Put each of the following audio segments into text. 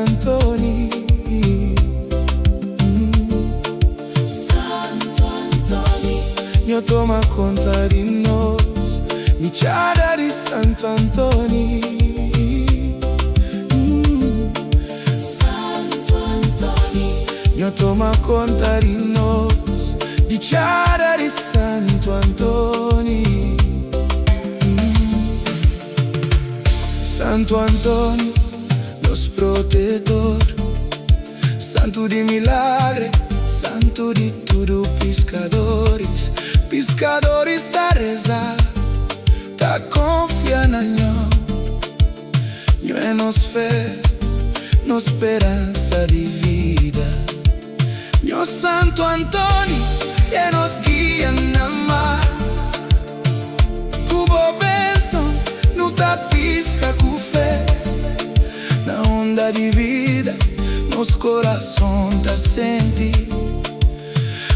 Antoni. Santo Antoni, io toma conta di nos, diciada di Santo Antoni. Santo Antoni, io toma conta di nos, diciada di Santo Antoni. Santo Antoni, nos protetor, santo de milagre, santo de tudo, pescadores, pescadores da rezar, da confiar na nho é nos fé, nos esperança de vida. Nho Santo Antoni, é nos guia na mar, cubo benção, no tapisca com fé, na onda de vida, nos coração tá sente,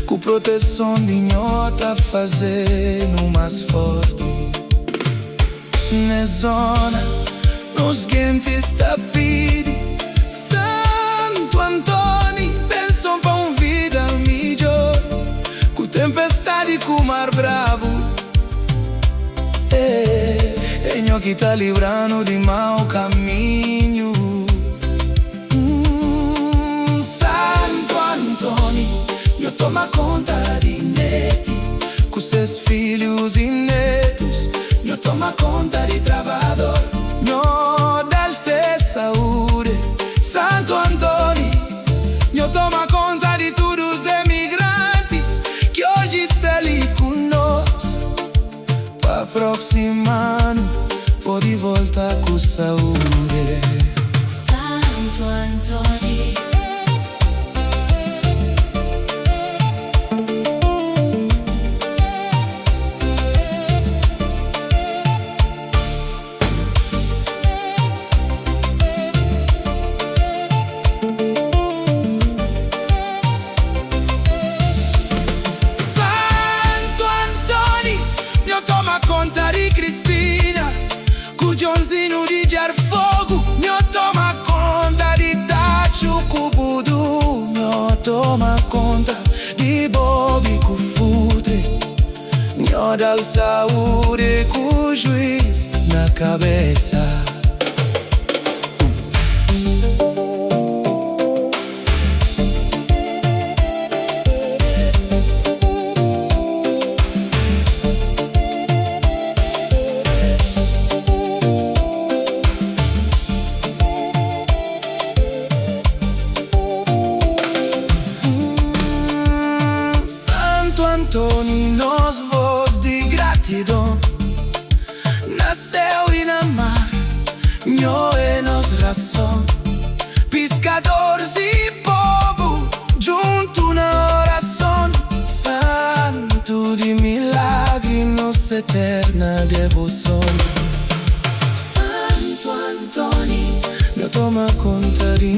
com proteção de nho tá fazendo mais forte. Na zona, nos gentes tá pedi, Santo Antoni, benção pra vida melhor, com tempestade, com mar bravo. É nho que tá livrando de mau caminho. Santo Antoni, nho toma conta de neti, com seus filhos e netos, nho toma conta de trabalhador, nho dá-lhe saúde. Santo Antoni, nho toma conta de todos os emigrantes que hoje estão ali conosco, para aproximar-nos, pode voltar com saúde. Santo Antoni, conta di Crispina, cu Johnzino di Giarfogo, nho toma conta di Dacio Cubudu, nho toma conta di Bobby cu Futre, nho dal saúde cu juiz na cabeça. Santo Antoni, nos voz de gratidão, nasceu e na mar, nho é nos razão, pescadores e povo, junto na oração, santo de milagre, nossa eterna devoção. Santo Antoni, nho toma conta de